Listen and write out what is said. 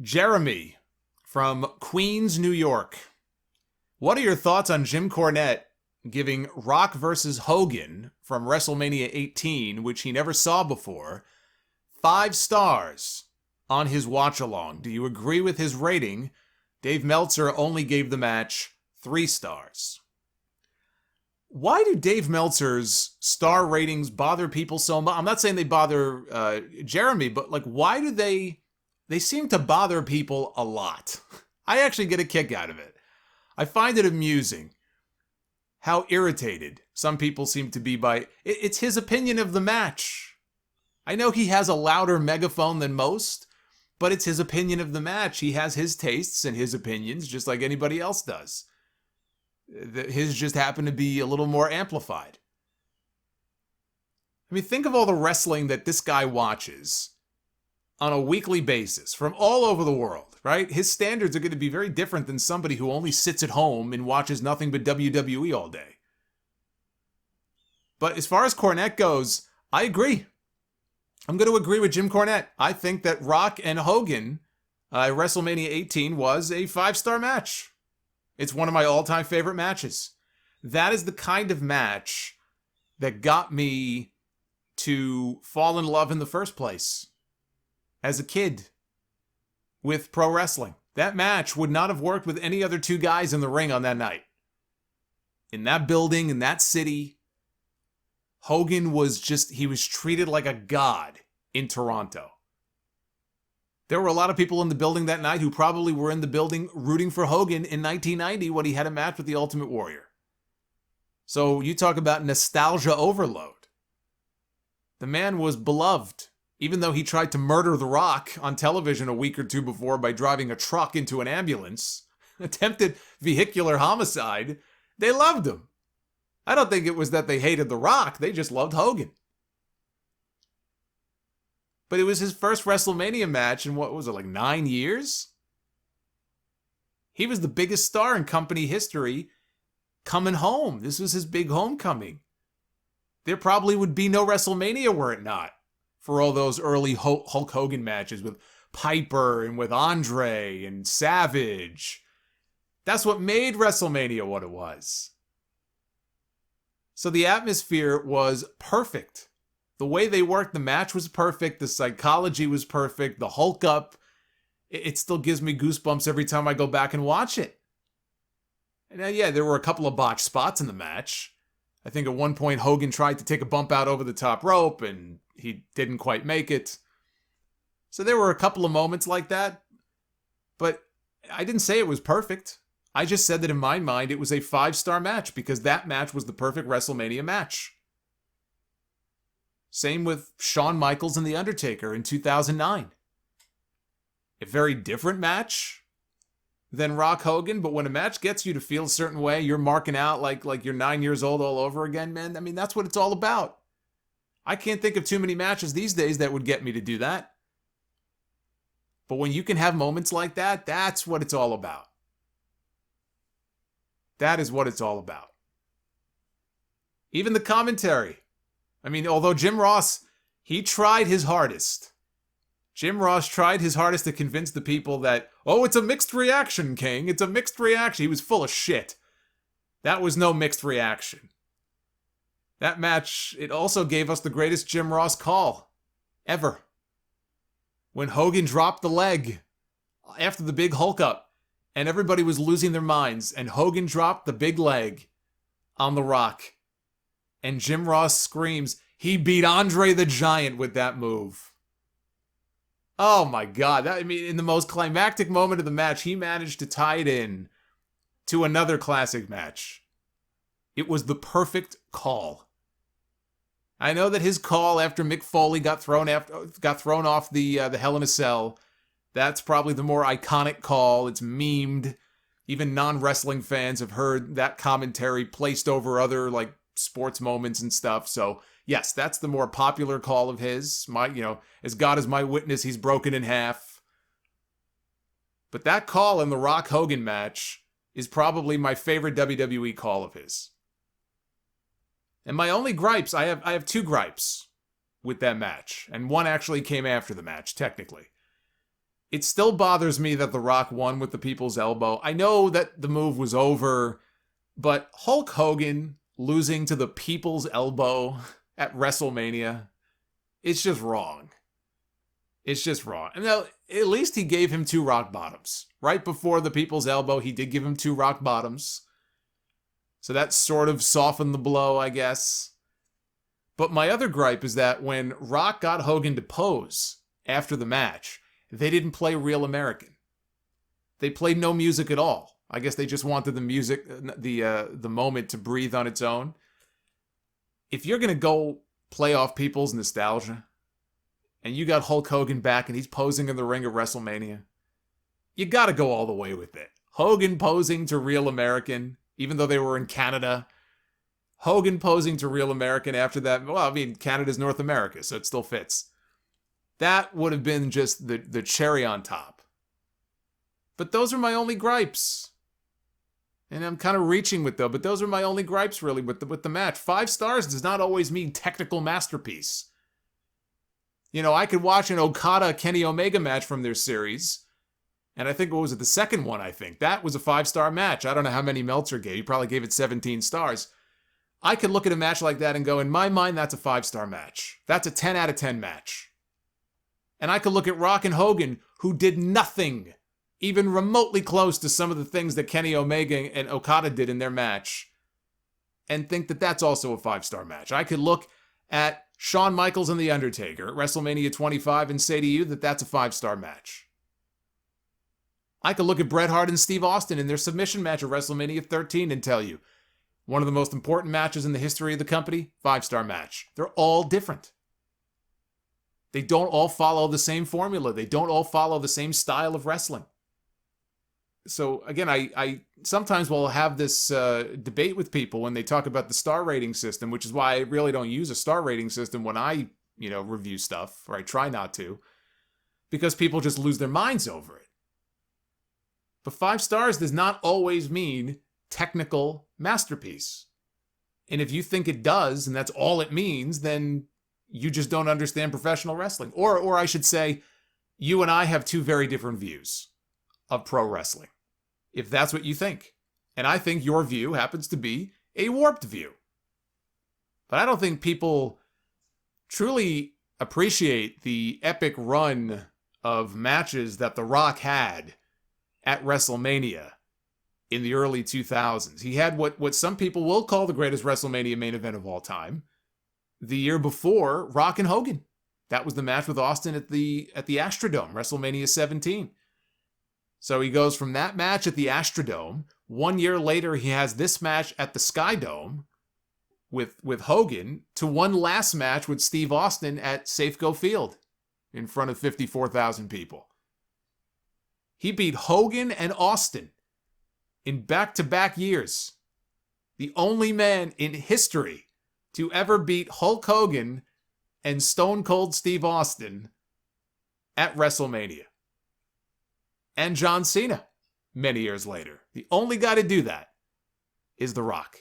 Jeremy from Queens, New York. What are your thoughts on Jim Cornette giving Rock versus Hogan from WrestleMania 18, which he never saw before, 5 stars on his watch-along? Do you agree with his rating? Dave Meltzer only gave the match 3 stars. Why do Dave Meltzer's star ratings bother people so much? I'm not saying they bother Jeremy, but why do they seem to bother people a lot? I actually get a kick out of it. I find it amusing how irritated some people seem to be by it's his opinion of the match. I know he has a louder megaphone than most, but it's his opinion of the match. He has his tastes and his opinions just like anybody else does. His just happen to be a little more amplified. I mean, think of all the wrestling that this guy watches on a weekly basis from all over the world, right? His standards are going to be very different than somebody who only sits at home and watches nothing but WWE all day. But as far as Cornette goes, I agree. I'm going to agree with Jim Cornette. I think that Rock and Hogan WrestleMania 18 was a 5-star match. It's one of my all-time favorite matches. That is the kind of match that got me to fall in love in the first place as a kid with pro wrestling. That match would not have worked with any other 2 guys in the ring on that night. In that building, in that city, Hogan he was treated like a god in Toronto. There were a lot of people in the building that night who probably were in the building rooting for Hogan in 1990 when he had a match with the Ultimate Warrior. So you talk about nostalgia overload. The man was beloved, even though he tried to murder The Rock on television a week or 2 before by driving a truck into an ambulance. Attempted vehicular homicide. They loved him. I don't think it was that they hated The Rock. They just loved Hogan. But it was his first WrestleMania match in, 9 years? He was the biggest star in company history coming home. This was his big homecoming. There probably would be no WrestleMania were it not for all those early Hulk Hogan matches with Piper and with Andre and Savage. That's what made WrestleMania what it was. So the atmosphere was perfect. The way they worked the match was perfect. The psychology was perfect. The Hulk up, it still gives me goosebumps every time I go back and watch it. And yeah, there were a couple of botched spots in the match. I think at one point Hogan tried to take a bump out over the top rope and he didn't quite make it. So there were a couple of moments like that. But I didn't say it was perfect. I just said that in my mind it was a 5-star match because that match was the perfect WrestleMania match. Same with Shawn Michaels and The Undertaker in 2009. A very different match than Rock Hogan, but when a match gets you to feel a certain way, you're marking out like you're 9 years old all over again, man. I mean, that's what it's all about. I can't think of too many matches these days that would get me to do that. But when you can have moments like that, that's what it's all about. That is what it's all about. Even the commentary. I mean, although Jim Ross, he tried his hardest. Jim Ross tried his hardest to convince the people that, oh, it's a mixed reaction, King. It's a mixed reaction. He was full of shit. That was no mixed reaction. That match, it also gave us the greatest Jim Ross call ever. When Hogan dropped the leg after the big Hulk up and everybody was losing their minds and Hogan dropped the big leg on The Rock. And Jim Ross screams, he beat Andre the Giant with that move. Oh my God. In the most climactic moment of the match, he managed to tie it in to another classic match. It was the perfect call. I know that his call after Mick Foley got thrown off the Hell in a Cell, that's probably the more iconic call. It's memed. Even non-wrestling fans have heard that commentary placed over other sports moments and stuff. So yes, that's the more popular call of his. As God is my witness, he's broken in half. But that call in the Rock Hogan match is probably my favorite WWE call of his. And my only gripes, I have 2 gripes with that match. And one actually came after the match, technically. It still bothers me that The Rock won with the people's elbow. I know that the move was over, but Hulk Hogan losing to the people's elbow at WrestleMania, it's just wrong. It's just wrong. And now, at least he gave him 2 rock bottoms. Right before the people's elbow, he did give him 2 rock bottoms. So that sort of softened the blow, I guess. But my other gripe is that when Rock got Hogan to pose after the match, they didn't play Real American. They played no music at all. I guess they just wanted the music, the moment to breathe on its own. If you're going to go play off people's nostalgia, and you got Hulk Hogan back and he's posing in the ring at WrestleMania, you got to go all the way with it. Hogan posing to Real American, even though they were in Canada. Hogan posing to Real American after that. Well, I mean, Canada's North America, so it still fits. That would have been just the cherry on top. But those are my only gripes. And I'm kind of reaching with them, but those are my only gripes, really, with the match. 5 stars does not always mean technical masterpiece. You know, I could watch an Okada-Kenny Omega match from their series, and I think, what was it, the second one, I think. That was a 5-star match. I don't know how many Meltzer gave. He probably gave it 17 stars. I could look at a match like that and go, in my mind, that's a 5-star match. That's a 10 out of 10 match. And I could look at Rock and Hogan, who did nothing even remotely close to some of the things that Kenny Omega and Okada did in their match, and think that that's also a 5-star match. I could look at Shawn Michaels and The Undertaker at WrestleMania 25 and say to you that that's a 5-star match. I could look at Bret Hart and Steve Austin in their submission match at WrestleMania 13 and tell you, one of the most important matches in the history of the company, 5-star match. They're all different. They don't all follow the same formula. They don't all follow the same style of wrestling. So again, I sometimes will have this debate with people when they talk about the star rating system, which is why I really don't use a star rating system when I, review stuff, or I try not to, because people just lose their minds over it. But 5 stars does not always mean technical masterpiece. And if you think it does, and that's all it means, then you just don't understand professional wrestling. Or I should say, you and I have 2 very different views of pro wrestling, if that's what you think. And I think your view happens to be a warped view. But I don't think people truly appreciate the epic run of matches that The Rock had at WrestleMania in the early 2000s. He had what some people will call the greatest WrestleMania main event of all time. The year before, Rock and Hogan. That was the match with Austin at the Astrodome, WrestleMania 17. So he goes from that match at the Astrodome. 1 year later, he has this match at the Skydome with Hogan, to one last match with Steve Austin at Safeco Field in front of 54,000 people. He beat Hogan and Austin in back-to-back years. The only man in history to ever beat Hulk Hogan and Stone Cold Steve Austin at WrestleMania. And John Cena, many years later. The only guy to do that is The Rock.